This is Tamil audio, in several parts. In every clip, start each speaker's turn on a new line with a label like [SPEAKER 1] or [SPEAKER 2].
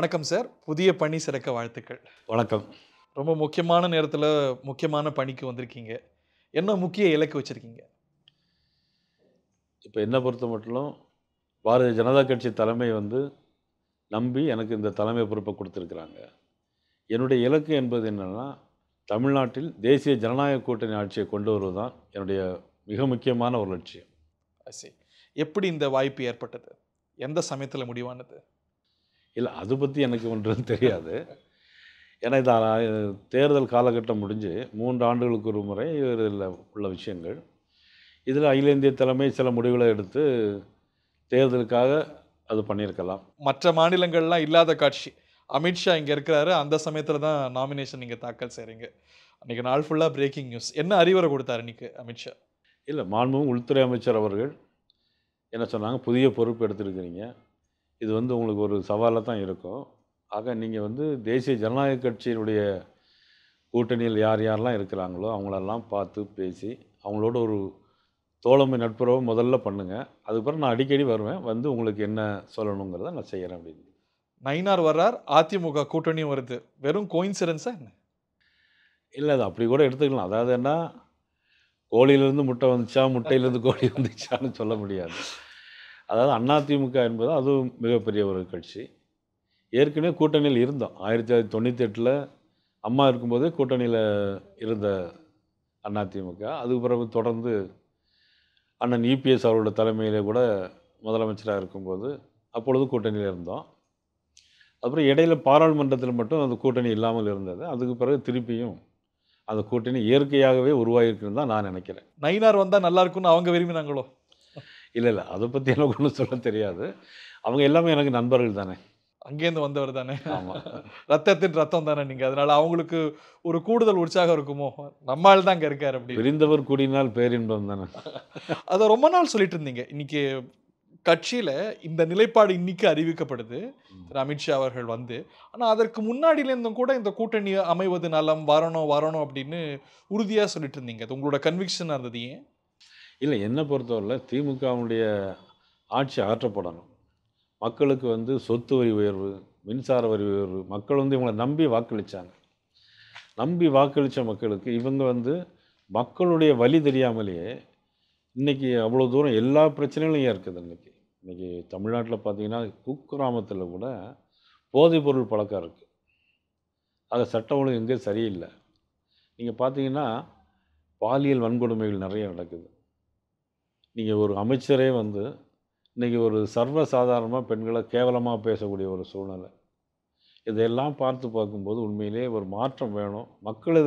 [SPEAKER 1] வணக்கம் சார். புதிய பணி சிறக்க வாழ்த்துக்கள்.
[SPEAKER 2] வணக்கம்.
[SPEAKER 1] ரொம்ப முக்கியமான நேரத்தில, முக்கியமான பணிக்கு வந்திருக்கீங்க. என்ன முக்கிய இலக்கு வச்சிருக்கீங்க?
[SPEAKER 2] இப்ப என்ன பொறுத்தமட்டிலும், பாரதிய ஜனதா கட்சி தலைமை நம்பி எனக்கு இந்த தலைமை பொறுப்ப குடுத்திருக்கிறாங்க. என்னுடைய இலக்கு என்பது என்னன்னா, தமிழ்நாட்டில் தேசிய ஜனநாயக கூட்டணி ஆட்சியை கொண்டு வருவது தான் என்னுடைய மிக முக்கியமான ஒரு லட்சியம்.
[SPEAKER 1] ஐ சி. எப்படி இந்த வாய்ப்பு ஏற்பட்டது? எந்த சமயத்தில முடிவானது?
[SPEAKER 2] இல்ல அது பத்தி எனக்கு ஒன்றும் தெரியாது. ஏன்னா இது தேர்தல் காலகட்டம் முடிஞ்சு 3 ஆண்டுகளுக்கு ஒரு முறை இதில உள்ள விஷயங்கள். இதில அகில இந்திய தலைமை சில முடிவுகள எடுத்து தேர்தலுக்காக அது பண்ணியிருக்கலாம்.
[SPEAKER 1] மற்ற மாநிலங்கள்லாம் இல்லாத காட்சி. அமித்ஷா இங்க இருக்கிறாரு. அந்த சமயத்தில தான் நாமினேஷன் நீங்க தாக்கல் செய்றீங்க. அன்னைக்கு நாள் ஃபுல்லா பிரேக்கிங் நியூஸ். என்ன அறிவுரை குடுத்தாரு இன்னைக்கு அமித்ஷா?
[SPEAKER 2] இல்ல மாண்புமிகு உள்துறை அமைச்சர் அவர்கள் என்ன சொன்னாங்க, "புதிய பொறுப்பு எடுத்திருக்கிறீங்க. இது உங்களுக்கு ஒரு சவாலா தான் இருக்கும். ஆக நீங்க தேசிய ஜனநாயக கட்சியினுடைய கூட்டணியில் யார் யாரெல்லாம் இருக்கிறாங்களோ, அவங்களெல்லாம் பார்த்து பேசி, அவங்களோட ஒரு தோழமை நட்புறவு முதல்ல பண்ணுங்க. அதுக்கப்புறம் நான் அடிக்கடி வருவேன். உங்களுக்கு என்ன சொல்லணுங்கிறத நான் செய்யறேன்" அப்படின்னு.
[SPEAKER 1] நயினார் வர்றார். அதிமுக கூட்டணியும் வருது. வெறும் கோயின்சிடென்ஸா என்ன?
[SPEAKER 2] இல்ல அது அப்படி கூட எடுத்துக்கலாம். அதாவது என்ன, கோழியிலிருந்து முட்டை வந்துச்சா, முட்டையிலிருந்து கோழி வந்துச்சான்னு சொல்ல முடியாது. அதாவது அதிமுக என்பது அதுவும் மிகப்பெரிய ஒரு கட்சி. ஏற்கனவே கூட்டணியில் இருந்தோம். 1998ல அம்மா இருக்கும்போதே கூட்டணியில இருந்த அதிமுக. அதுக்கு பிறகு தொடர்ந்து அண்ணன் இபிஎஸ் அவரோட தலைமையிலே கூட முதலமைச்சரா இருக்கும்போது, அப்பொழுது கூட்டணியில இருந்தோம். அப்புறம் இடையில பாராளுமன்றத்தில மட்டும் அந்த கூட்டணி இல்லாமல் இருந்தது. அதுக்கு பிறகு திருப்பியும் அந்த கூட்டணி இயற்கையாகவே உருவாகியிருக்குன்னு தான் நான் நினைக்கிறேன்.
[SPEAKER 1] நயினார் வந்தா நல்லா இருக்கும்னு அவங்க விரும்பினாங்களோ?
[SPEAKER 2] இல்ல. அத பத்தி எனக்கு ஒண்ணும் சொல்ல தெரியாது. அவங்க எல்லாமே எனக்கு நண்பர்கள் தானே.
[SPEAKER 1] அங்கேருந்து வந்தவர் தானே.
[SPEAKER 2] ஆமா.
[SPEAKER 1] ரத்தத்தின் ரத்தம் தானே நீங்க. அதனால அவங்களுக்கு ஒரு கூடுதல் உற்சாகம் இருக்குமோ? நம்ம ஆள் தான் அங்க இருக்காரு அப்படின்னு.
[SPEAKER 2] பிரிந்தவர் கூடினால் பேரின்பம் தானே.
[SPEAKER 1] அத ரொம்ப நாள் சொல்லிட்டு இருந்தீங்க. இன்னைக்கு கட்சியில இந்த நிலைப்பாடு இன்னைக்கு அறிவிக்கப்படுது. திரு அமித்ஷா அவர்கள் வந்து. ஆனா அதற்கு முன்னாடில இருந்தும் கூட இந்த கூட்டணி அமைவது நலம், வரணும் வரணும் அப்படின்னு உறுதியா சொல்லிட்டு இருந்தீங்க. அது உங்களோட கன்விக்ஷனா இருந்தது ஏன்?
[SPEAKER 2] இல்ல என்ன பொறுத்தவரையில திமுகவுடைய ஆட்சி அகற்றப்படணும். மக்களுக்கு சொத்து வரி உயர்வு, மின்சார வரி உயர்வு, மக்கள் இவங்கள நம்பி வாக்களிச்சாங்க. நம்பி வாக்களிச்ச மக்களுக்கு இவங்க மக்களுடைய வலி தெரியாமலேயே இன்னைக்கு அவ்வளோ தூரம் எல்லா பிரச்சனைகளும் ஏன் இருக்குது இன்னைக்கு. இன்னைக்கு தமிழ்நாட்டில பார்த்தீங்கன்னா, குக்கிராமத்தில கூட போதைப் பொருள் பழக்கம் இருக்கு. ஆக சட்டம் ஒழுங்கு எங்கேயும் சரியில்ல. நீங்க பார்த்தீங்கன்னா, பாலியல் வன்கொடுமைகள் நெறைய நடக்குது. நீங்க ஒரு அமைச்சரே இன்னைக்கு ஒரு சர்வ சாதாரணமா பெண்கள கேவலமா பேசக்கூடிய ஒரு சூழ்நிலை. இதையெல்லாம் பார்க்கும்போது உண்மையிலேயே ஒரு மாற்றம் வேணும். மக்கள்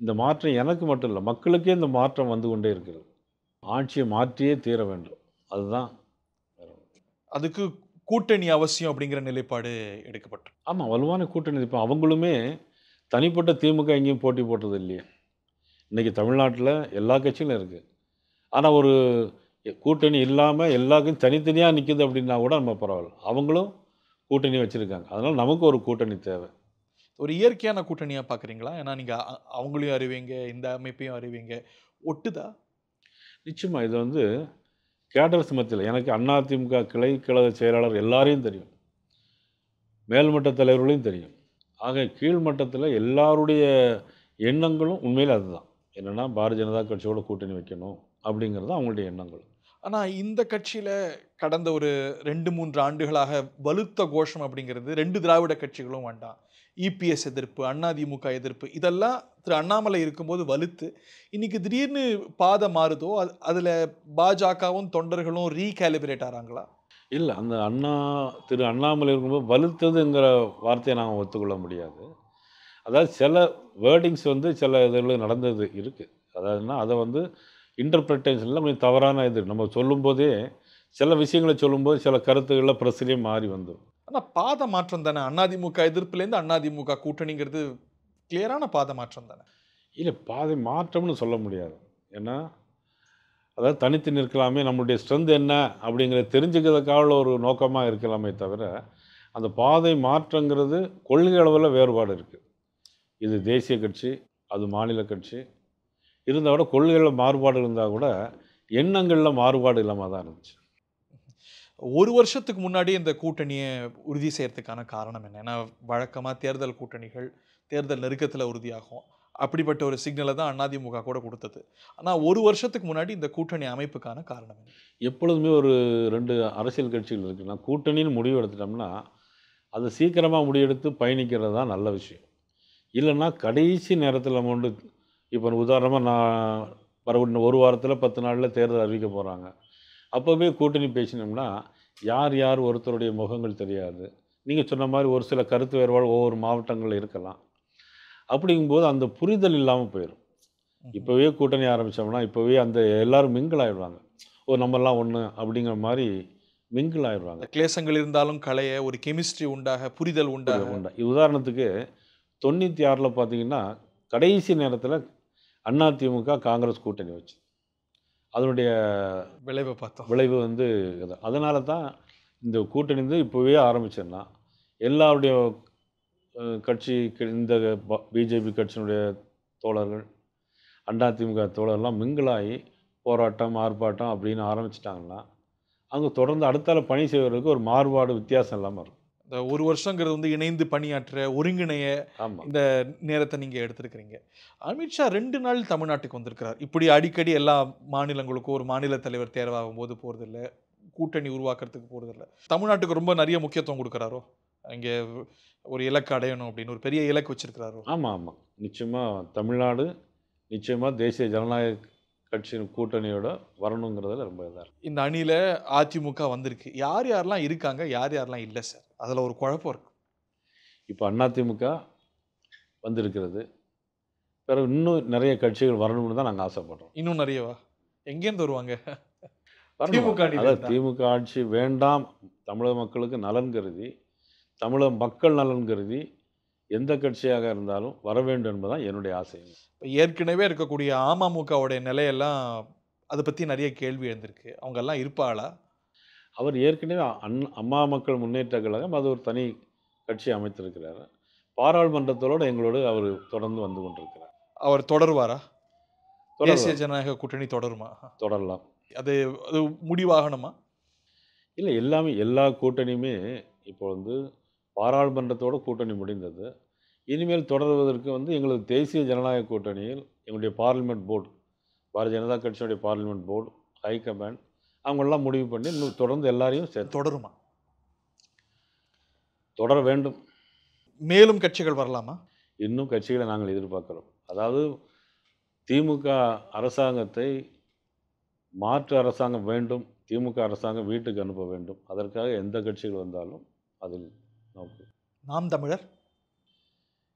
[SPEAKER 2] இந்த மாற்றம் எனக்கு மட்டும் இல்ல, மக்களுக்கே இந்த மாற்றம் வந்து கொண்டே இருக்கிறது. ஆட்சியை மாற்றியே தீர வேண்டும். அதுதான்.
[SPEAKER 1] அதுக்கு கூட்டணி அவசியம் அப்படிங்கிற நிலைப்பாடு எடுக்கப்பட்டு.
[SPEAKER 2] ஆமா, வலுவான கூட்டணி. இப்ப அவங்களுமே தனிப்பட்ட திமுக எங்கேயும் போட்டி போட்டது இல்லையே. இன்னைக்கு தமிழ்நாட்டில எல்லா கட்சிகளும் இருக்கு. ஆனா ஒரு கூட்டணி இல்லாம எல்லாருக்கும் தனித்தனியா நிக்குது அப்படின்னா கூட நம்ம பரவாயில்ல. அவங்களும் கூட்டணி வச்சிருக்காங்க. அதனால நமக்கு ஒரு கூட்டணி தேவை.
[SPEAKER 1] ஒரு இயற்கையான கூட்டணியா பார்க்குறீங்களா? ஏன்னா நீங்க அவங்களையும் அறிவீங்க, இந்த அமைப்பையும் அறிவீங்க. ஒட்டுதா?
[SPEAKER 2] நிச்சயமா இது கேடர்ஸ் மத்தியில எனக்கு அதிமுக கிளை கழக செயலாளர் எல்லாரையும் தெரியும். மேல்மட்ட தலைவர்களையும் தெரியும். ஆக கீழ் மட்டத்தில எல்லாருடைய எண்ணங்களும் உண்மையிலே அதுதான். என்னன்னா பாரதிய ஜனதா கட்சியோட கூட்டணி வைக்கணும் அப்படிங்கிறது அவங்களுடைய எண்ணங்கள்.
[SPEAKER 1] ஆனா இந்த கட்சியில கடந்த ஒரு 2, 3 ஆண்டுகளாக வலுத்த கோஷம் அப்படிங்கிறது 2 திராவிட கட்சிகளும் வேண்டாம். இபிஎஸ் எதிர்ப்பு, அதிமுக எதிர்ப்பு இதெல்லாம் திரு அண்ணாமலை இருக்கும்போது வலுத்து, இன்னைக்கு திடீர்னு பாதை மாறுதோ, அதுல பாஜகவும் தொண்டர்களும் ரீகாலிபிரேட் ஆறாங்களா?
[SPEAKER 2] இல்ல அந்த திரு அண்ணாமலை இருக்கும்போது வலுத்ததுங்கிற வார்த்தையை நாம ஒத்துக்கொள்ள முடியாது. அதாவது சில வேர்டிங்ஸ் சில இதில நடந்தது இருக்கு. அதாவதுன்னா அத இன்டர்பிரட்டேஷன்ல கொஞ்சம் தவறான இது. நம்ம சொல்லும்போதே சில விஷயங்கள சொல்லும்போது சில கருத்துக்கள்ல பிரஸ்லயே மாறி வந்துரும்.
[SPEAKER 1] ஆனா பாத மாற்றம் தானே. அதிமுக எதிர்ப்புலேருந்து அதிமுக கூட்டணிங்கிறது கிளியரான பாத மாற்றம் தானே.
[SPEAKER 2] இல்ல பாதை மாற்றம்னு சொல்ல முடியாது. ஏன்னா, அதாவது தனித்து நிற்கலாமே, நம்மளுடைய ஸ்ட்ரென்த் என்ன அப்படிங்கிறத தெரிஞ்சுக்கிறதுக்காக ஒரு நோக்கமா இருக்கலாமே தவிர, அந்த பாதை மாற்றங்கிறது கொள்கை அளவுல வேறுபாடு இருக்கு. இது தேசிய கட்சி, அது மாநில கட்சி. இருந்தா கூட கொள்கைகள்ல மாறுபாடு இருந்தா கூட, எண்ணங்கள்ல மாறுபாடு இல்லாம தான் இருந்துச்சு.
[SPEAKER 1] ஒரு வருஷத்துக்கு முன்னாடி இந்த கூட்டணியை உறுதி செய்யறதுக்கான காரணம் என்ன? ஏன்னா வழக்கமா தேர்தல் கூட்டணிகள் தேர்தல் நெருக்கத்துல உறுதியாகும். அப்படிப்பட்ட ஒரு சிக்னலை தான் அதிமுக கூட கொடுத்தது. ஆனா ஒரு வருஷத்துக்கு முன்னாடி இந்த கூட்டணி அமைப்புக்கான காரணம் என்ன?
[SPEAKER 2] எப்பொழுதுமே ஒரு 2 அரசியல் கட்சிகள் இருக்குன்னா, கூட்டணின்னு முடிவு எடுத்துட்டோம்னா, அது சீக்கிரமா முடிவெடுத்து பயணிக்கிறது தான் நல்ல விஷயம். இல்லன்னா, கடைசி நேரத்தில நம்ம வந்து இப்போ உதாரணமா நான் வர இன்னும் 1 வாரத்தில 10 நாள்ல தேர்தல் அறிவிக்க போறாங்க. அப்பவே கூட்டணி பேசினோம்னா, யார் யார் ஒருத்தருடைய முகங்கள் தெரியாது. நீங்க சொன்ன மாரி ஒரு சில கருத்து வேறுபாடு ஒவ்வொரு மாவட்டங்கள்ல இருக்கலாம். அப்படிங்கும்போது அந்த புரிதல் இல்லாம போயிரும்.
[SPEAKER 1] ம்ஹ்ம்.
[SPEAKER 2] இப்பவே கூட்டணி ஆரம்பிச்சோம்னா, இப்பவே அந்த எல்லாரும் மிங்கிள் ஆயிடுவாங்க. ஓ! நம்மலாம் ஒண்ணு அப்படிங்கிற மாரி மிங்கிள் ஆயிடுவாங்க.
[SPEAKER 1] இந்த கிளேசங்கள் இருந்தாலும் களைய ஒரு கெமிஸ்ட்ரி உண்டாக, புரிதல் உண்டாக
[SPEAKER 2] உண்டா. உதாரணத்துக்கு 96ல பார்த்தீங்கன்னா, கடைசி நேரத்தில அதிமுக, காங்கிரஸ் கூட்டணி வச்சு. அதனுடைய
[SPEAKER 1] விளைவ பார்த்தோம்.
[SPEAKER 2] விளைவு வந்து இது. அதனால தான் இந்த கூட்டணி வந்து இப்பவே ஆரம்பிச்சேன்னா, எல்லாருடைய கட்சி இந்த பிஜேபி கட்சியினுடைய தோழர்கள், அதிமுக தோழர்லாம் மிங்கிள் ஆயி போராட்டம், ஆர்ப்பாட்டம் அப்படின்னு ஆரம்பிச்சுட்டாங்கன்னா, அங்க தொடர்ந்து அடுத்தால பணி செய்வதற்கு ஒரு மாறுபாடு வித்தியாசம் இல்லாம இருக்கும்.
[SPEAKER 1] இந்த ஒரு வருஷங்கிறது வந்து இணைந்து பணியாற்ற, ஒருங்கிணைய
[SPEAKER 2] ஆமா.
[SPEAKER 1] இந்த நேரத்த நீங்க எடுத்திருக்கிறீங்க. அமித்ஷா 2 நாள் தமிழ்நாட்டுக்கு வந்திருக்கிறார். இப்படி அடிக்கடி எல்லா மாநிலங்களுக்கும் ஒரு மாநில தலைவர் தேர்வாகும்போது போறதில்ல. கூட்டணி உருவாக்குறதுக்கு போறதில்ல. தமிழ்நாட்டுக்கு ரொம்ப நெறைய முக்கியத்துவம் குடுக்குறாரோ? இங்க ஒரு இலக்கு அடையணும் அப்படின்னு ஒரு பெரிய இலக்கு வச்சிருக்கிறாரோ?
[SPEAKER 2] ஆமா, ஆமா. நிச்சயமா தமிழ்நாடு, நிச்சயமா தேசிய ஜனநாயக கட்சியின் கூட்டணியோட வரணுங்கிறதுல ரொம்ப இதா இருக்கு.
[SPEAKER 1] இந்த அணியில அதிமுக வந்திருக்கு. யார் யாரெல்லாம் இருக்காங்க? யார் யாரெல்லாம் இல்ல சார்? அதுல ஒரு குழப்பம் இருக்கு.
[SPEAKER 2] இப்ப அதிமுக வந்திருக்கிறது. பிறகு இன்னும் நெறைய கட்சிகள் வரணும்னு தான் நாங்க ஆசைப்படுறோம்.
[SPEAKER 1] இன்னும் நெறையவா? எங்கேருந்து வருவாங்க?
[SPEAKER 2] வரணும்.
[SPEAKER 1] திமுக
[SPEAKER 2] அதாவது
[SPEAKER 1] அணியிலேருந்து தான்.
[SPEAKER 2] திமுக ஆட்சி வேண்டாம், தமிழக மக்களுக்கு நலன் கருதி, தமிழக மக்கள் நலன் கருதி, எந்த கட்சியாக இருந்தாலும் வர வேண்டும் என்பதுதான் என்னுடைய ஆசை.
[SPEAKER 1] இப்ப ஏற்கனவே இருக்கக்கூடிய அமமுகவுடைய நிலையெல்லாம் அத பத்தி நெறைய கேள்வி எழுந்திருக்கு. அவங்கலாம் இருப்பாளா?
[SPEAKER 2] அவர் ஏற்கனவே அம்மா மக்கள் முன்னேற்ற கழகம் அது ஒரு தனி கட்சி அமைத்திருக்கிறாரு. பாராளுமன்றத்தோட எங்களோடு அவர் தொடர்ந்து வந்து கொண்டிருக்கிறார்.
[SPEAKER 1] அவர் தொடருவாரா? தேசிய
[SPEAKER 2] தொடரலாம்,
[SPEAKER 1] ஜனநாயக கூட்டணி தொடருமா?
[SPEAKER 2] தொடரலாம்.
[SPEAKER 1] அது அது முடிவாகணுமா?
[SPEAKER 2] இல்ல எல்லாமே எல்லா கூட்டணியுமே இப்போ வந்து பாராளுமன்றத்தோட கூட்டணி முடிந்தது. இனிமேல் தொடர்வதற்கு வந்து எங்களது தேசிய ஜனநாயக கூட்டணியில் எங்களுடைய பார்லிமென்ட் போர்டு, பாரதிய ஜனதா கட்சியினுடைய பார்லிமென்ட் போர்டு, ஹைகமாண்ட் அவங்கெல்லாம் முடிவு பண்ணி இன்னும் தொடர்ந்து எல்லாரையும் சேர்த்து
[SPEAKER 1] தொடருமா?
[SPEAKER 2] தொடர வேண்டும்.
[SPEAKER 1] மேலும் கட்சிகள் வரலாமா?
[SPEAKER 2] இன்னும் கட்சிகளை நாங்கள் எதிர்பார்க்கிறோம். அதாவது திமுக அரசாங்கத்தை மாற்று அரசாங்கம் வேண்டும். திமுக அரசாங்கம் வீட்டுக்கு அனுப்ப வேண்டும். அதற்காக எந்த கட்சிகள் வந்தாலும் அதில் நோக்கு.
[SPEAKER 1] நாம் தமிழர்?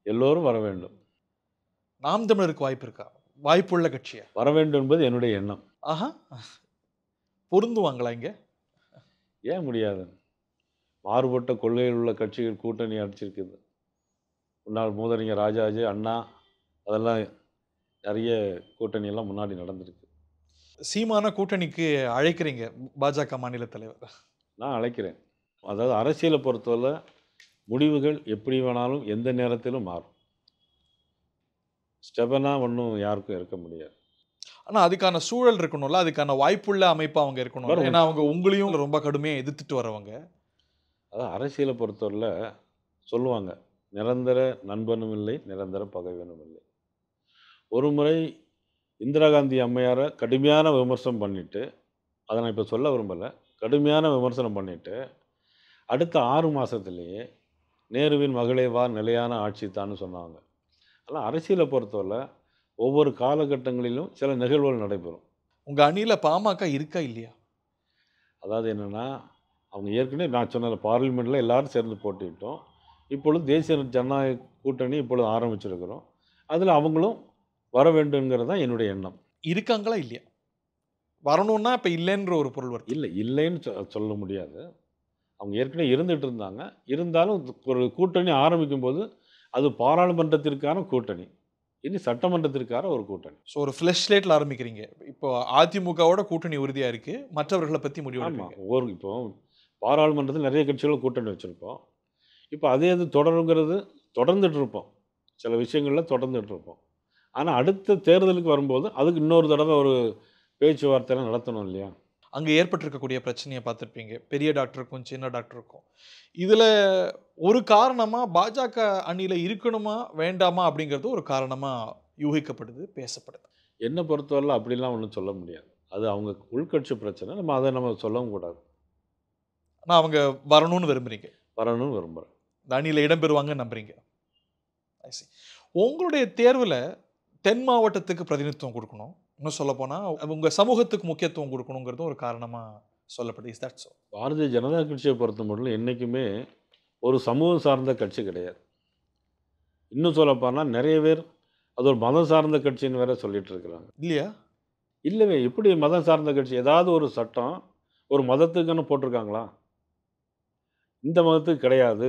[SPEAKER 2] எல்லோரும் வர வேண்டும்.
[SPEAKER 1] நாம் தமிழருக்கு வாய்ப்பு இருக்கா? வாய்ப்புள்ள கட்சியா?
[SPEAKER 2] வர வேண்டும் என்பது என்னுடைய எண்ணம்.
[SPEAKER 1] ஆஹா! பொருந்துவாங்களா இங்க?
[SPEAKER 2] ஏன் முடியாது? மாறுபட்ட கொள்கையில் உள்ள கட்சிகள் கூட்டணி அடிச்சிருக்குது. முன்னாள் மூதறிஞர் ராஜாஜி, அண்ணா அதெல்லாம் நெறைய கூட்டணியெல்லாம் முன்னாடி நடந்திருக்கு.
[SPEAKER 1] சீமான கூட்டணிக்கு அழைக்கிறீங்க பாஜக மாநில தலைவர்.
[SPEAKER 2] நான் அழைக்கிறேன். அதாவது அரசியல பொறுத்தவரை முடிவுகள் எப்படி வேணாலும் எந்த நேரத்திலும் மாறும். ஸ்டெபனா ஒண்ணும் யாருக்கும் இருக்க முடியாது.
[SPEAKER 1] ஆனா அதுக்கான சூழல் இருக்கணும்ல. அதுக்கான வாய்ப்புள்ள அமைப்பா அவங்க இருக்கணும்ல.
[SPEAKER 2] வரும்.
[SPEAKER 1] ஏன்னா அவங்க உங்களையும் ரொம்ப கடுமையா எதிர்த்துட்டு வரவங்க.
[SPEAKER 2] அதான் அரசியல பொறுத்தவரையில சொல்லுவாங்க. நிரந்தர நண்பனும் இல்லை, நிரந்தர பகைவனும் இல்லை. ஒரு முறை இந்திரா காந்தி அம்மையார கடுமையான விமர்சனம் பண்ணிட்டு, அத நான் இப்ப சொல்ல விரும்பல. கடுமையான விமர்சனம் பண்ணிட்டு, அடுத்த 6 மாசத்திலேயே நேருவின் மகளே வா நிலையான ஆட்சி தான்னு சொன்னாங்க. அதெல்லாம் அரசியல பொறுத்தவரையில ஒவ்வொரு காலகட்டங்களிலும் சில நிகழ்வுகள் நடைபெறும்.
[SPEAKER 1] உங்க அணியில பாமக இருக்கா இல்லையா?
[SPEAKER 2] அதாவது என்னன்னா, அவங்க ஏற்கனவே நான் சொன்னேன்ல பார்லிமென்ட்ல எல்லாரும் சேர்ந்து போட்டியிட்டோம். இப்பொழுது தேசிய ஜனநாயக கூட்டணி இப்பொழுது ஆரம்பிச்சிருக்கிறோம். அதில அவங்களும் வர வேண்டும்ங்கிறது தான் என்னுடைய எண்ணம்.
[SPEAKER 1] இருக்காங்களா இல்லையா? வரணும்னா இப்ப இல்லன்ற ஒரு பொருள் வருது.
[SPEAKER 2] இல்ல இல்லைன்னு சொல்ல முடியாது. அவங்க ஏற்கனவே இருந்துட்டு இருந்தாங்க. இருந்தாலும் ஒரு கூட்டணி ஆரம்பிக்கும்போது, அது பாராளுமன்றத்திற்கான கூட்டணி. இனி சட்டமன்றத்திற்கான ஒரு கூட்டணி.
[SPEAKER 1] ஸோ ஒரு ஃப்ளஷ் ஸ்லேட்ல ஆரம்பிக்கிறீங்க. இப்போ அதிமுகவோட கூட்டணி உறுதியா இருக்கு. மற்றவர்கள பத்தி
[SPEAKER 2] ஆமா.
[SPEAKER 1] முடிவெடுப்பீங்க.
[SPEAKER 2] இப்போ பாராளுமன்றத்தில நெறைய கட்சிகள் கூட்டணி வச்சிருப்போம். இப்போ அதே இது தொடருங்கிறது தொடர்ந்துட்டு இருப்போம். சில விஷயங்கள்ல தொடர்ந்துட்டு இருப்போம். ஆனா அடுத்த தேர்தலுக்கு வரும்போது, அதுக்கு இன்னொரு தடவ ஒரு பேச்சுவார்த்தைலாம் நடத்தணும் இல்லையா?
[SPEAKER 1] அங்கே ஏற்பட்டிருக்கக்கூடிய பிரச்சனையை பார்த்துருப்பீங்க. பெரிய டாக்டருக்கும் சின்ன டாக்டருக்கும். இதில் ஒரு காரணமாக பாஜக அணியில் இருக்கணுமா வேண்டாமா அப்படிங்கிறது ஒரு காரணமாக யூகிக்கப்படுது, பேசப்படுது.
[SPEAKER 2] என்னை பொறுத்தவரையில அப்படிலாம் ஒன்றும் சொல்ல முடியாது. அது அவங்க உள்கட்சி பிரச்சனை. நம்ம சொல்லவும் கூடாது.
[SPEAKER 1] ஆனால் அவங்க வரணும்னு விரும்புகிறீங்க,
[SPEAKER 2] வரணும்னு விரும்புகிறேன்.
[SPEAKER 1] இந்த அணியில் இடம்பெறுவாங்கன்னு நம்புறீங்க. I see. உங்களுடைய தேர்வில் தென் மாவட்டத்துக்கு பிரதிநிதித்துவம் கொடுக்கணும், இன்னும் சொல்லப்போனால் உங்கள் சமூகத்துக்கு முக்கியத்துவம் கொடுக்கணுங்கிறது ஒரு காரணமாக சொல்லப்படுது. Is that so?
[SPEAKER 2] Bharatiya Janata கட்சியை பொறுத்த மட்டும் என்றைக்குமே ஒரு சமூகம் சார்ந்த கட்சி கிடையாது. இன்னும் சொல்லப்போனால் நிறைய பேர் அது ஒரு மதம் சார்ந்த கட்சின்னு வேற சொல்லிட்டு இருக்கிறாங்க.
[SPEAKER 1] இல்லையா?
[SPEAKER 2] இல்லவே, எப்படி மதம் சார்ந்த கட்சி? ஏதாவது ஒரு சட்டம் ஒரு மதத்துக்குன்னு போட்டிருக்காங்களா? இந்த மதத்துக்கு கிடையாது,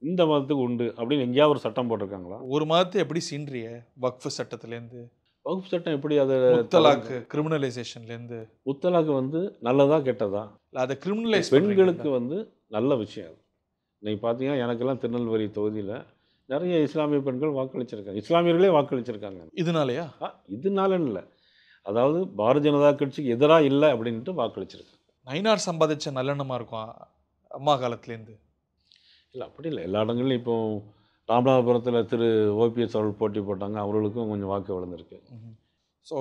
[SPEAKER 2] இந்த மதத்துக்கு உண்டு அப்படின்னு எங்கேயாவது ஒரு சட்டம் போட்டிருக்காங்களா?
[SPEAKER 1] ஒரு மதத்தை எப்படி சீன்றிய வக்ஃபு சட்டத்திலேருந்து,
[SPEAKER 2] வகுப்பு சட்டம் எப்படி அதை
[SPEAKER 1] முத்தலாக்கு கிரிமினலைசேஷன்லேருந்து,
[SPEAKER 2] முத்தலாக்கு வந்து நல்லதா கெட்டதா?
[SPEAKER 1] அதை கிரிமினலைஸ்
[SPEAKER 2] பெண்களுக்கு வந்து நல்ல விஷயம் அது. இன்னைக்கு பார்த்தீங்கன்னா எனக்கெல்லாம் திருநெல்வேலி தொகுதியில் நிறைய இஸ்லாமிய பெண்கள் வாக்களிச்சிருக்காங்க, இஸ்லாமியர்களே வாக்களிச்சிருக்காங்க.
[SPEAKER 1] இதனாலயா?
[SPEAKER 2] இதனால இல்லை, அதாவது பாரதிய ஜனதா கட்சிக்கு எதிராக இல்லை அப்படின்ட்டு வாக்களிச்சிருக்காங்க.
[SPEAKER 1] நயினார் சம்பாதிச்ச நல்லெண்ணமாக இருக்கும் அம்மா காலத்துலேருந்து.
[SPEAKER 2] இல்லை அப்படி இல்லை, எல்லா இடங்கள்லையும் இப்போ ராமநாதபுரத்தில் திரு ஓபிஎஸ் அவர்கள் போட்டி போட்டாங்க, அவர்களுக்கும் கொஞ்சம் வாக்கு விழுந்திருக்கு.
[SPEAKER 1] ஸோ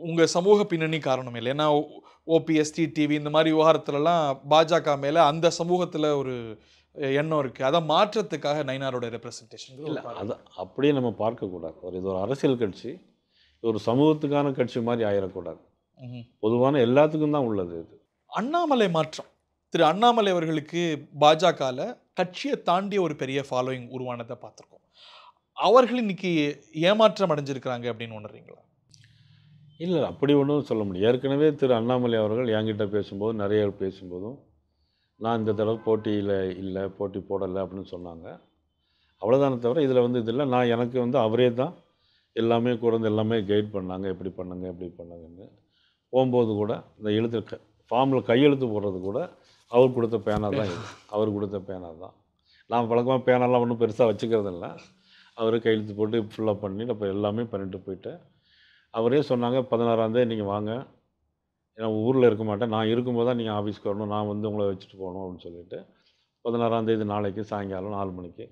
[SPEAKER 1] உங்கள் சமூக பின்னணி காரணம் இல்லை, ஏன்னா ஓபிஎஸ் டிடிவி இந்த மாதிரி விவகாரத்துலலாம் பாஜக மேலே அந்த சமூகத்தில் ஒரு எண்ணம் இருக்குது, அதை மாற்றத்துக்காக நயினாரோட ரெப்ரசன்டேஷன்
[SPEAKER 2] இல்லை, அதை அப்படியே நம்ம பார்க்கக்கூடாது. இது ஒரு அரசியல் கட்சி, ஒரு சமூகத்துக்கான கட்சி மாதிரி ஆயிடக்கூடாது. பொதுவான எல்லாத்துக்கும் தான் உள்ளது இது.
[SPEAKER 1] அண்ணாமலை மாற்றம், திரு அண்ணாமலை அவர்களுக்கு பாஜகவில் கட்சியை தாண்டிய ஒரு பெரிய ஃபாலோயிங் உருவானதை பார்த்துருக்கோம். அவர்கள் இன்னைக்கு ஏமாற்றம் அடைஞ்சிருக்கிறாங்க அப்படின்னு உணர்றீங்களா?
[SPEAKER 2] இல்லை, அப்படி ஒன்றும் சொல்ல முடியும். ஏற்கனவே திரு அண்ணாமலை அவர்கள் என்கிட்ட பேசும்போது, நிறைய பேசும்போதும் நான் இந்த தடவை போட்டியில் இல்லை, போட்டி போடலை அப்படின்னு சொன்னாங்க. அவ்வளோதானே தவிர இதில் வந்து இதில் நான் எனக்கு வந்து அவரே தான் எல்லாமே கூட வந்து எல்லாமே கைட் பண்ணாங்க, எப்படி பண்ணுங்க எப்படி பண்ணுங்கன்னு. போகும்போது கூட இந்த எழுத்து ஃபார்மில் கையெழுத்து போடுறது கூட அவர் கொடுத்த பேனா தான் இது, அவர் கொடுத்த பேனா தான். நான் வழக்கமாக பேனாலாம் ஒன்றும் பெருசாக வச்சுக்கிறதில்ல, அவரே கையெழுத்து போட்டு ஃபுல்லாக பண்ணி இப்போ எல்லாமே பண்ணிட்டு போயிட்டேன். அவரே சொன்னாங்க 16ஆம் தேதி நீங்கள் வாங்க, ஏன்னா ஊரில் இருக்க மாட்டேன், நான் இருக்கும்போது தான் நீங்கள் ஆஃபீஸ்க்கு வரணும், நான் வந்து உங்களை வச்சுட்டு போகணும் அப்படின்னு சொல்லிட்டு 16ஆம் தேதி நாளைக்கு சாயங்காலம் 4 மணிக்கு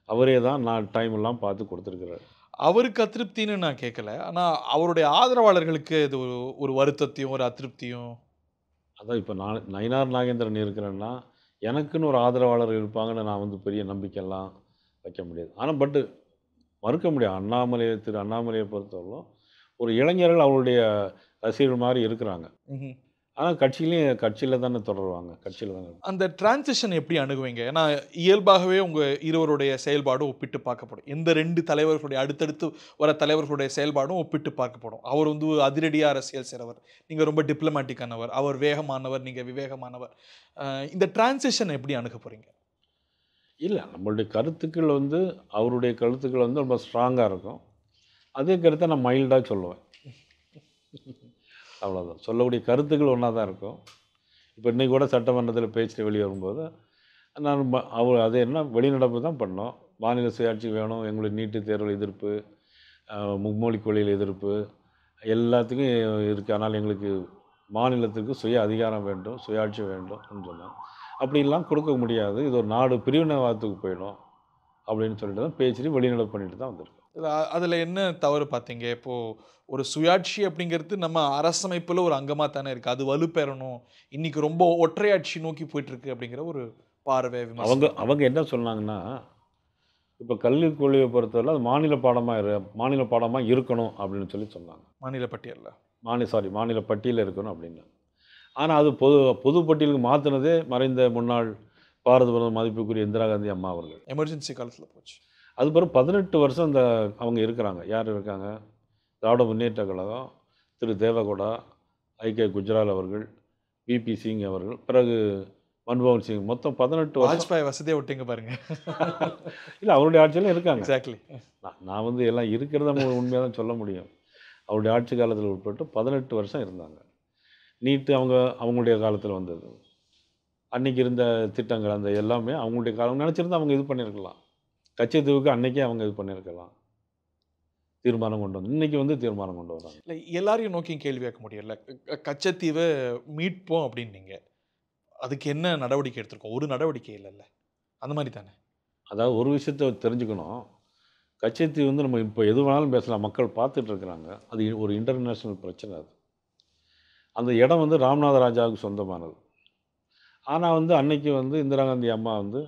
[SPEAKER 2] அவரே தான் நான் டைம் எல்லாம் பார்த்து கொடுத்துருக்குறாரு.
[SPEAKER 1] அவருக்கு அதிருப்தின்னு நான் கேட்கல, ஆனால் அவருடைய ஆதரவாளர்களுக்கு இது ஒரு வருத்தத்தையும் ஒரு அதிருப்தியும்.
[SPEAKER 2] அதான் இப்போ நயினார் நாகேந்திரன் இருக்கிறேன்னா எனக்குன்னு ஒரு ஆதரவாளர் இருப்பாங்கன்னு நான் வந்து பெரிய நம்பிக்கையெல்லாம் வைக்க முடியாது. ஆனால் பட்டு மறுக்க முடியாது, திரு அண்ணாமலையை பொறுத்தவரைக்கும் ஒரு இளைஞர்கள் அவருடைய ரசிகர்கள் மாதிரி இருக்கிறாங்க. ஆனால் கட்சியில் தானே தொடருவாங்க, கட்சியில் தானே.
[SPEAKER 1] அந்த டிரான்சிஷன் எப்படி அணுகுவீங்க? ஏன்னா இயல்பாகவே உங்கள் இருவருடைய செயல்பாடும் ஒப்பிட்டு பார்க்கப்படும், எந்த 2 தலைவர்களுடைய அடுத்தடுத்து வர தலைவர்களுடைய செயல்பாடும் ஒப்பிட்டு பார்க்கப்படும். அவர் வந்து அதிரடியாக அரசியல் செய்கிறவர், நீங்கள் ரொம்ப டிப்ளமேட்டிக்கானவர், அவர் வேகமானவர், நீங்கள் விவேகமானவர். இந்த டிரான்சிஷன் எப்படி அணுக போகிறீங்க?
[SPEAKER 2] இல்லை, நம்மளுடைய கருத்துக்கள் வந்து அவருடைய கருத்துக்கள் வந்து ரொம்ப ஸ்ட்ராங்காக இருக்கும், அதே கருத்தை நான் மைல்டாக சொல்லுவேன், அவ்வளோதான். சொல்லக்கூடிய கருத்துக்கள் ஒன்றா தான் இருக்கும். இப்போ இன்றைக்கி கூட சட்டமன்றத்தில் பேச்சு வெளியே வரும்போது நான் அது என்ன வெளிநடப்பு தான் பண்ணோம். மாநில சுயாட்சி வேணும், எங்களுடைய நீட்டுத் தேர்வு எதிர்ப்பு, மும்மொழிக் கொள்கையில் எதிர்ப்பு எல்லாத்துக்கும் இருக்குது, ஆனால் எங்களுக்கு மாநிலத்துக்கு சுய அதிகாரம் வேண்டும், சுயாட்சி வேண்டும் அப்படின்னு சொன்னாங்க. அப்படிலாம் கொடுக்க முடியாது, இது ஒரு நாடு பிரிவினைவாதத்துக்கு போயிடும் அப்படின்னு சொல்லிட்டு தான் பேச்சு வெளிநடப்பு பண்ணிட்டு தான் வந்திருக்கோம்.
[SPEAKER 1] அதில் என்ன தவறு பார்த்தீங்க? இப்போது ஒரு சுயாட்சி அப்படிங்கிறது நம்ம அரசமைப்பில் ஒரு அங்கமாக தானே இருக்குது, அது வலுப்பெறணும், இன்றைக்கி ரொம்ப ஒற்றையாட்சி நோக்கி போயிட்டுருக்கு அப்படிங்கிற ஒரு பார்வை.
[SPEAKER 2] அவங்க என்ன சொன்னாங்கன்னா, இப்போ கல்விக் கொள்கையை பொறுத்தவரை அது மாநில பாடமாக இருக்கணும் அப்படின்னு சொல்லி சொன்னாங்க.
[SPEAKER 1] மாநில பட்டியலில்
[SPEAKER 2] மாநில பட்டியலில் இருக்கணும் அப்படின்னு. ஆனால் அது பொது பட்டியலுக்கு மாற்றினதே மறைந்த முன்னாள் பாரத பிரதமர் மதிப்புக்குரிய இந்திரா காந்தி அம்மா அவர்கள்.
[SPEAKER 1] எமர்ஜென்சி காலத்தில் போச்சு.
[SPEAKER 2] அது பிறகு 18 வருஷம் அவங்க இருக்காங்க. யார் இருக்காங்க? திராவிட முன்னேற்ற கழகம், திரு தேவகவுடா, ஐ.கே. குஜ்ரால் அவர்கள், விபி சிங் அவர்கள், பிறகு மன்மோகன் சிங், மொத்தம் 18 வருஷம்.
[SPEAKER 1] வாஜ்பாய் வசதியாக விட்டீங்க பாருங்க.
[SPEAKER 2] இல்லை, அவருடைய ஆட்சியிலும் இருக்காங்க.
[SPEAKER 1] எக்ஸாக்ட்லி. நான்
[SPEAKER 2] வந்து எல்லாம் இருக்கிறத நம்ம உண்மையாக தான் சொல்ல முடியும். அவருடைய ஆட்சி காலத்தில் உட்பட்டு 18 வருஷம் இருந்தாங்க. நீட்டு அவங்களுடைய காலத்தில் வந்தது. அன்றைக்கி இருந்த திட்டங்கள் அந்த எல்லாமே அவங்களுடைய காலம் நினச்சிருந்தா அவங்க இது பண்ணியிருக்கலாம். கச்சத்தீவுக்கு அன்றைக்கே அவங்க இது பண்ணியிருக்கலாம். தீர்மானம் கொண்டு வந்து இன்னைக்கு வந்து தீர்மானம் கொண்டு வராங்க.
[SPEAKER 1] இல்லை எல்லாரையும் நோக்கி கேள்வி கேட்க முடியல. கச்சத்தீவை மீட்போம் அப்படின்னீங்க. அதுக்கு என்ன நடவடிக்கை எடுத்திருக்கோம்? ஒரு நடவடிக்கை இல்லைல்ல. அந்த மாதிரி தானே.
[SPEAKER 2] அதாவது ஒரு விஷயத்த தெரிஞ்சுக்கணும். கச்சத்தீவு வந்து நம்ம இப்போ எது வேணாலும் பேசலாம். மக்கள் பார்த்துட்டு இருக்கிறாங்க. அது ஒரு இன்டர்நேஷனல் பிரச்சனை அது. அந்த இடம் வந்து ராமநாத ராஜாவுக்கு சொந்தமானது. ஆனா வந்து அன்னைக்கு வந்து இந்திரா காந்தி அம்மா வந்து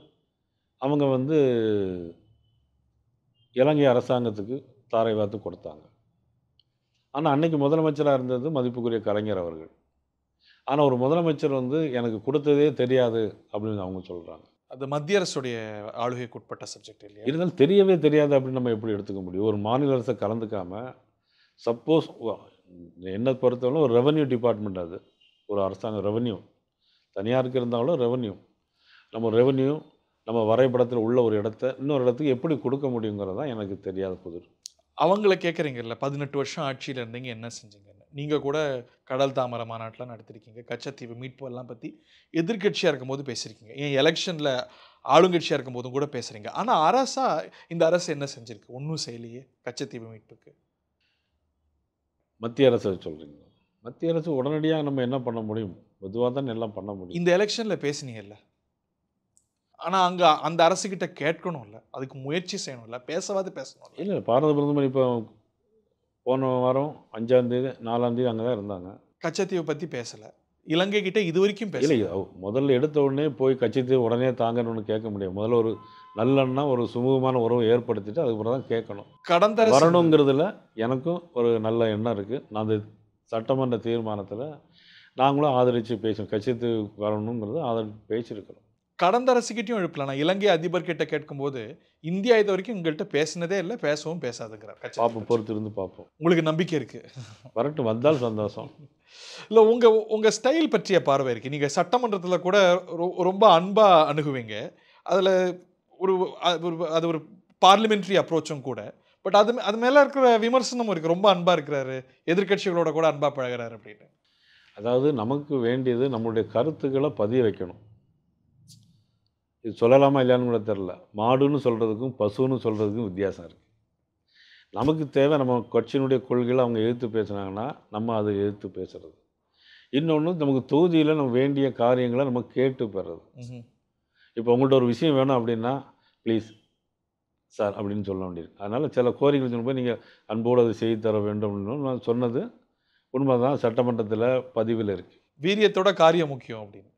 [SPEAKER 2] அவங்க வந்து இலங்கை அரசாங்கத்துக்கு தாரை வார்த்து கொடுத்தாங்க. ஆனா அன்னைக்கு முதலமைச்சரா இருந்தது மதிப்புக்குரிய கலைஞர் அவர்கள். ஆனா ஒரு முதலமைச்சர் வந்து எனக்கு கொடுத்ததே தெரியாது அப்படின்னு அவங்க சொல்றாங்க.
[SPEAKER 1] அது மத்திய அரசுடைய ஆளுகைக்கு உட்பட்ட சப்ஜெக்ட் இல்லையா?
[SPEAKER 2] இருந்தாலும் தெரியவே தெரியாது அப்படின்னு நம்ம எப்படி எடுத்துக்க முடியும்? ஒரு மாநில அரசை கலந்துக்காம சப்போஸ் என்ன பொறுத்தவரை ஒரு ரெவென்யூ டிபார்ட்மெண்ட் அது. ஒரு அரசாங்கம் ரெவென்யூ. தனியாருக்கு இருந்தாலும் ரெவென்யூ. நம்ம ரெவென்யூ நம்ம வரைபடத்தில் உள்ள ஒரு இடத்த இன்னொரு இடத்துக்கு எப்படி கொடுக்க முடியுங்கிறது தான் எனக்கு தெரியாத புதிர்.
[SPEAKER 1] அவங்கள கேட்குறீங்கல்ல, 18 வருஷம் ஆட்சியில் இருந்தீங்க, என்ன செஞ்சீங்கன்னு. நீங்கள் கூட கடல் தாமரை மாநாட்டில் நடத்திருக்கீங்க. கச்சத்தீவு மீட்பு எல்லாம் பற்றி எதிர்க்கட்சியாக இருக்கும்போது பேசியிருக்கீங்க. ஏன் எலெக்ஷனில் ஆளுங்கட்சியாக இருக்கும்போதும் கூட பேசுகிறீங்க. ஆனால் அரசா இந்த அரசு என்ன செஞ்சிருக்கு? ஒன்றும் செய்யலையே கச்சத்தீவு மீட்புக்கு.
[SPEAKER 2] மத்திய அரசை சொல்கிறீங்க. மத்திய அரசு உடனடியாக நம்ம என்ன பண்ண முடியும்? பொதுவாக தான் எல்லாம் பண்ண முடியும்.
[SPEAKER 1] இந்த எலெக்ஷனில் பேசுனீங்கல்ல. ஆனால் அங்கே அந்த அரசுக்கிட்ட கேட்கணும்ல, அதுக்கு முயற்சி செய்யணும்ல, பேசவாது பேசணும்ல.
[SPEAKER 2] இல்லை பாரத பிரதமர் இப்போ போன வாரம் 5ஆம் தேதி 4ஆம் தேதி அங்கே தான் இருந்தாங்க.
[SPEAKER 1] கச்சத்தீவை பற்றி பேசலை. இலங்கை கிட்ட இது வரைக்கும்
[SPEAKER 2] இல்லை
[SPEAKER 1] பேசல.
[SPEAKER 2] முதல்ல எடுத்த உடனே போய் கட்சித்தீவு உடனே தாங்கன்னு ஒன்று கேட்க முடியாது. முதல்ல ஒரு நல்லெண்ணா ஒரு சுமூகமான உறவை ஏற்படுத்திட்டு அதுக்கப்புறம் தான் கேட்கணும்.
[SPEAKER 1] கடந்த அரசு
[SPEAKER 2] வரணுங்கிறதுல எனக்கும் ஒரு நல்ல எண்ணம் இருக்குது. நான் அந்த சட்டமன்ற தீர்மானத்தில் நாங்களும் ஆதரித்து பேசணும். கட்சித்தீவு வரணுங்கிறது ஆதரித்து பேசியிருக்கிறோம்.
[SPEAKER 1] கடந்த அரசுகிட்டையும் எழுப்பலாம். நான் இலங்கை அதிபர் கிட்ட கேட்கும்போது இந்தியா இது வரைக்கும் உங்கள்கிட்ட பேசினதே இல்லை, பேசவும் பேசாதுங்கிறார்.
[SPEAKER 2] பார்ப்போம், பொறுத்து இருந்து பார்ப்போம்.
[SPEAKER 1] உங்களுக்கு நம்பிக்கை இருக்கு?
[SPEAKER 2] வரட்டும், வந்தால் சந்தோஷம்.
[SPEAKER 1] இல்லை உங்க ஸ்டைல் பற்றிய பார்வை இருக்கு. நீங்க சட்டமன்றத்தில் கூட ரொம்ப அன்பா அணுகுவீங்க. அதில் ஒரு அது ஒரு பார்லிமெண்ட்ரி அப்ரோச்சும் கூட. பட் அது மேல இருக்கிற விமர்சனம் இருக்கு. ரொம்ப அன்பா இருக்கிறாரு, எதிர்க்கட்சிகளோட கூட அன்பா பழகுறாரு அப்படின்னு.
[SPEAKER 2] அதாவது நமக்கு வேண்டியது நம்மளுடைய கருத்துக்களை பதிய வைக்கணும். இது சொல்லலாமா இல்லையான்னு கூட தெரில. மாடுன்னு சொல்கிறதுக்கும் பசுன்னு சொல்கிறதுக்கும் வித்தியாசம் இருக்குது. நமக்கு தேவை நம்ம கட்சியினுடைய கொள்கைகளை அவங்க எதிர்த்து பேசுனாங்கன்னா நம்ம அதை எதிர்த்து பேசுறது. இன்னொன்று நமக்கு தொகுதியில் நம்ம வேண்டிய காரியங்களை நம்ம கேட்டு பெறுறது. இப்போ உங்கள்கிட்ட ஒரு விஷயம் வேணும் அப்படின்னா ப்ளீஸ் சார் அப்படின்னு சொல்ல வேண்டியது. அதனால் சில கோரிக்கைகள் சொல்லும்போது நீங்கள் அன்போடு அதை செய்து தர வேண்டும் நான் சொன்னது உண்மைதான். சட்டமன்றத்தில் பதிவில் இருக்குது.
[SPEAKER 1] வீரியத்தோட காரியம் முக்கியம் அப்படின்னு,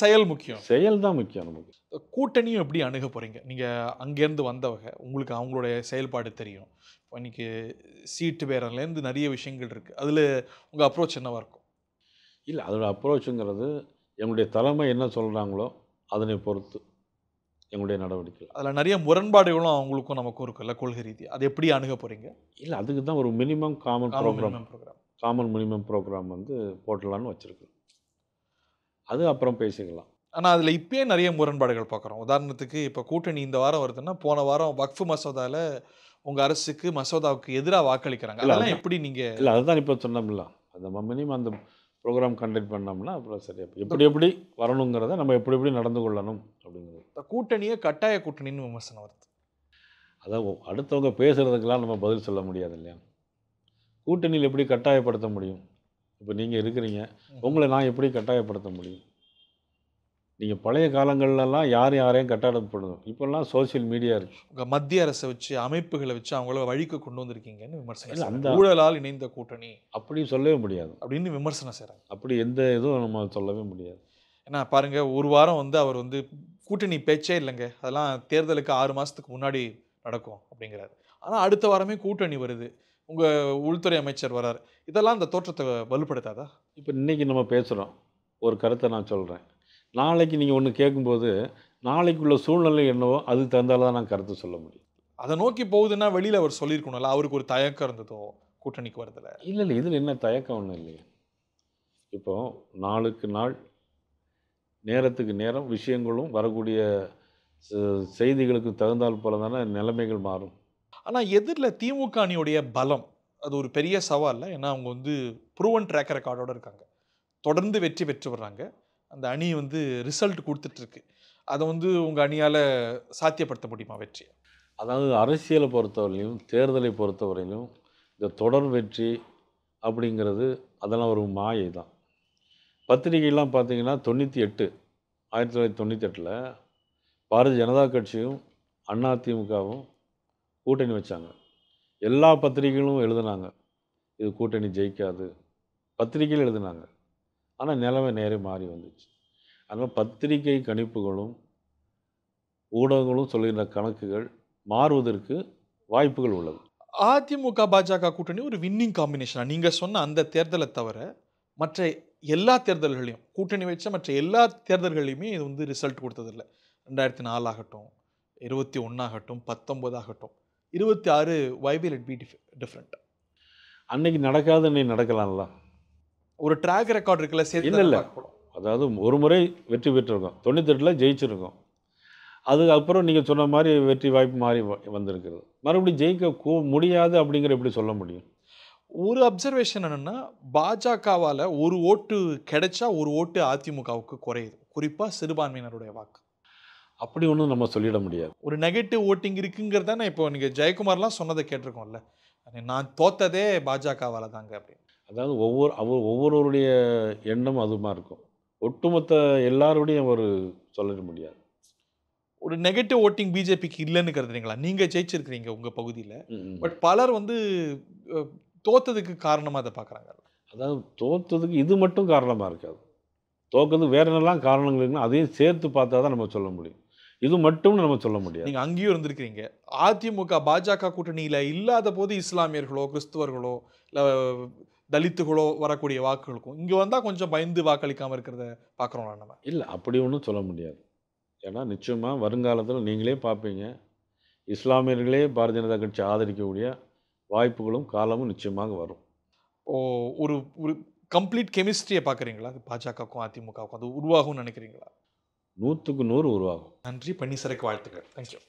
[SPEAKER 1] செயல் முக்கியம்.
[SPEAKER 2] செயல் தான் முக்கியம் நமக்கு.
[SPEAKER 1] கூட்டணியும் எப்படி அணுக போகிறீங்க? நீங்கள் அங்கேருந்து வந்தவங்க, உங்களுக்கு அவங்களுடைய செயல்பாடு தெரியும். இப்போ இன்றைக்கி சீட்டு பேரன்லேருந்து நிறைய விஷயங்கள் இருக்குது. அதில் உங்கள் அப்ரோச் என்னவாக இருக்கும்?
[SPEAKER 2] இல்லை அதோட அப்ரோச்சுங்கிறது எங்களுடைய தலைமை என்ன சொல்கிறாங்களோ அதனை பொறுத்து எங்களுடைய நடவடிக்கை.
[SPEAKER 1] அதில் நிறைய முரண்பாடுகளும் அவங்களுக்கும் நமக்கும் இருக்குல்ல கொள்கை ரீதி. அது எப்படி அணுக போகிறீங்க?
[SPEAKER 2] இல்லை அதுக்கு தான் ஒரு மினிமம் காமன் மினிமம் ப்ரோக்ராம் வந்து போட்டலான்னு வச்சுருக்கோம். அது அப்புறம் பேசிக்கலாம்.
[SPEAKER 1] ஆனால் அதில் இப்பயே நிறைய முரண்பாடுகள் பார்க்குறோம். உதாரணத்துக்கு இப்போ கூட்டணி இந்த வாரம் வருதுன்னா, போன வாரம் வக்ஃபு மசோதாவில் உங்கள் அரசுக்கு மசோதாவுக்கு எதிராக வாக்களிக்கிறாங்க. அதெல்லாம் எப்படி நீங்கள்?
[SPEAKER 2] இல்லை அதுதான் இப்போ சொன்னோம்ல, அந்த மினிமம் அந்த ப்ரோக்ராம் கண்டக்ட் பண்ணோம்னா அப்புறம் சரியாக எப்படி வரணுங்கிறத நம்ம எப்படி நடந்து கொள்ளணும் அப்படிங்கிறது.
[SPEAKER 1] கூட்டணியை கட்டாய கூட்டணின்னு விமர்சனம் வருது.
[SPEAKER 2] அதான் அடுத்தவங்க பேசுகிறதுக்கெல்லாம் நம்ம பதில் சொல்ல முடியாது இல்லையா? கூட்டணியில் எப்படி கட்டாயப்படுத்த முடியும்? இப்போ நீங்கள் இருக்கிறீங்க, உங்களை நான் எப்படி கட்டாயப்படுத்த முடியும்? நீங்கள் பழைய காலங்கள்லாம் யாரையும் கட்டாயப்படுத்தணும். இப்போல்லாம் சோசியல் மீடியா இருக்குது.
[SPEAKER 1] உங்கள் மத்திய அரசை வச்சு அமைப்புகளை வச்சு அவங்கள வழிக்கு கொண்டு வந்திருக்கீங்கன்னு விமர்சனம்.
[SPEAKER 2] அந்த
[SPEAKER 1] ஊழலால் இணைந்த கூட்டணி
[SPEAKER 2] அப்படி சொல்லவே முடியாது
[SPEAKER 1] அப்படின்னு விமர்சனம் செய்கிறாங்க.
[SPEAKER 2] அப்படி எந்த இதுவும் நம்ம சொல்லவே முடியாது.
[SPEAKER 1] ஏன்னா பாருங்கள், ஒரு வாரம் வந்து அவர் வந்து கூட்டணி பேச்சே இல்லைங்க, அதெல்லாம் தேர்தலுக்கு 6 மாதத்துக்கு முன்னாடி நடக்கும் அப்படிங்கிறாரு. ஆனால் அடுத்த வாரமே கூட்டணி வருது, உங்கள் உள்துறை அமைச்சர் வரார். இதெல்லாம் அந்த தோற்றத்தை வலுப்படுத்தாதா?
[SPEAKER 2] இப்போ இன்றைக்கி நம்ம பேசுகிறோம், ஒரு கருத்தை நான் சொல்கிறேன். நாளைக்கு நீங்கள் ஒன்று கேட்கும்போது நாளைக்குள்ள சூழ்நிலை என்னவோ அதுக்கு தகுந்தால தான் நான் கருத்து சொல்ல முடியும்.
[SPEAKER 1] அதை நோக்கி போகுதுன்னா வெளியில் அவர் சொல்லியிருக்கணும்ல, அவருக்கு ஒரு தயக்கம் இருந்ததோ கூட்டணிக்கு வரதில்ல?
[SPEAKER 2] இல்லை இதில் என்ன தயக்கம் ஒன்றும் இல்லையா? இப்போது நாளுக்கு நாள் நேரத்துக்கு நேரம் விஷயங்களும் வரக்கூடிய செய்திகளுக்கு தகுந்தால் போல தானே நிலைமைகள் மாறும்.
[SPEAKER 1] ஆனால் எதிரில் திமுக அணியுடைய பலம் அது ஒரு பெரிய சவால். ஏன்னா அவங்க வந்து ப்ரூவன் ட்ராக் ரெக்கார்டோடு இருக்காங்க, தொடர்ந்து வெற்றி பெற்று வர்றாங்க. அந்த அணி வந்து ரிசல்ட் கொடுத்துட்ருக்கு. அதை வந்து உங்கள் அணியால் சாத்தியப்படுத்த முடியுமா வெற்றி?
[SPEAKER 2] அதாவது அரசியலை பொறுத்தவரையிலும் தேர்தலை பொறுத்தவரையிலும் இந்த தொடர் வெற்றி அப்படிங்கிறது அதெல்லாம் ஒரு மாயை தான். பத்திரிகைலாம் பார்த்தீங்கன்னா 98 1998ல் பாரதிய ஜனதா கட்சியும் அதிமுகவும் கூட்டணி வச்சாங்க. எல்லா பத்திரிகைகளும் எழுதுனாங்க இது கூட்டணி ஜெயிக்காது, பத்திரிகையில் எழுதுனாங்க. ஆனால் நிலைமை நேரே மாறி வந்துச்சு. அதனால் பத்திரிகை கணிப்புகளும் ஊடகங்களும் சொல்லுகின்ற கணக்குகள் மாறுவதற்கு வாய்ப்புகள் உள்ளது.
[SPEAKER 1] அதிமுக பாஜக கூட்டணி ஒரு வின்னிங் காம்பினேஷனா? நீங்க சொன்ன அந்த தேர்தலை தவிர மற்ற எல்லா தேர்தல்களையும் கூட்டணி வச்ச மற்ற எல்லா தேர்தல்களையுமே இது வந்து ரிசல்ட் கொடுத்ததில்ல. 2004 ஆகட்டும், 21 ஆகட்டும், 19 ஆகட்டும், 26 why will it be different?
[SPEAKER 2] அன்னைக்கு நடக்காது, இன்னைக்கு நடக்கலாம்ல.
[SPEAKER 1] ஒரு ட்ராக் ரெக்கார்ட் இருக்குல்ல, சேர்த்து
[SPEAKER 2] இல்ல,
[SPEAKER 1] தானே
[SPEAKER 2] இல்ல.
[SPEAKER 1] பார்க்க போறோம்.
[SPEAKER 2] அதாவது ஒரு முறை வெற்றி பெற்றிருக்கோம், 98ல் ஜெயிச்சிருக்கோம். அதுக்கப்புறம் நீங்கள் சொன்ன மாதிரி வெற்றி வாய்ப்பு மாறி வந்திருக்கிறது. மறுபடியும் ஜெயிக்க முடியாது அப்படிங்கிற எப்படி சொல்ல முடியும்?
[SPEAKER 1] ஒரு அப்சர்வேஷன் என்னன்னா, பாஜகவால ஒரு ஓட்டு கிடைச்சா ஒரு ஓட்டு அதிமுகவுக்கு குறையுது. குறிப்பா சிறுபான்மையினருடைய வாக்கு.
[SPEAKER 2] அப்படி ஒன்றும் நம்ம சொல்லிட முடியாது.
[SPEAKER 1] ஒரு நெகட்டிவ் ஓட்டிங் இருக்குங்கிறது தானே இப்போ நீங்க ஜெயக்குமார்லாம் சொன்னதை கேட்டிருக்கோம்ல. நான் தோத்ததே பாஜகவால தாங்க அப்படின்னு.
[SPEAKER 2] அதாவது ஒவ்வொருவருடைய எண்ணம் அதுமா இருக்கும். ஒட்டுமொத்த எல்லாருடையும் ஒரு சொல்லிட முடியாது.
[SPEAKER 1] ஒரு நெகட்டிவ் ஓட்டிங் பிஜேபிக்கு இல்லைன்னு கருதுறீங்களா? நீங்க ஜெயிச்சிருக்கிறீங்க உங்க பகுதியில.
[SPEAKER 2] ம்.
[SPEAKER 1] பட் பலர் வந்து தோத்ததுக்கு காரணமா அதை பார்க்குறாங்க.
[SPEAKER 2] அதாவது தோத்ததுக்கு இது மட்டும் காரணமாக இருக்காது. தோக்கிறதுக்கு வேற என்னெல்லாம் காரணங்கள் இருக்குன்னா அதையும் சேர்த்து பார்த்தா தான் நம்ம சொல்ல முடியும். இது மட்டும் நம்ம சொல்ல முடியாது.
[SPEAKER 1] நீங்க அங்கேயும் இருந்திருக்கிறீங்க. அதிமுக பாஜக கூட்டணியில இல்லாத போது இஸ்லாமியர்களோ, கிறிஸ்துவர்களோ, இல்ல தலித்துகளோ வரக்கூடிய வாக்குகளுக்கும் இங்க வந்தா கொஞ்சம் பயந்து வாக்களிக்காம இருக்கிறத பார்க்குறோம்ல நம்ம.
[SPEAKER 2] இல்லை, அப்படி ஒன்றும் சொல்ல முடியாது. ஏன்னா நிச்சயமாக வருங்காலத்தில் நீங்களே பார்ப்பீங்க, இஸ்லாமியர்களே பாரதிய ஜனதா கட்சி ஆதரிக்கக்கூடிய வாய்ப்புகளும் காலமும் நிச்சயமாக வரும்.
[SPEAKER 1] ஓ, ஒரு ஒரு கம்ப்ளீட் கெமிஸ்ட்ரியை பார்க்குறீங்களா? பாஜகவுக்கும் அதிமுகவுக்கும் அது உருவாகும்னு நினைக்கிறீங்களா?
[SPEAKER 2] 100க்கு 100 உருவாகும்.
[SPEAKER 1] நன்றி. பன்னீர்செல்வம்க்கு வாழ்த்துக்கள். தேங்க்யூ.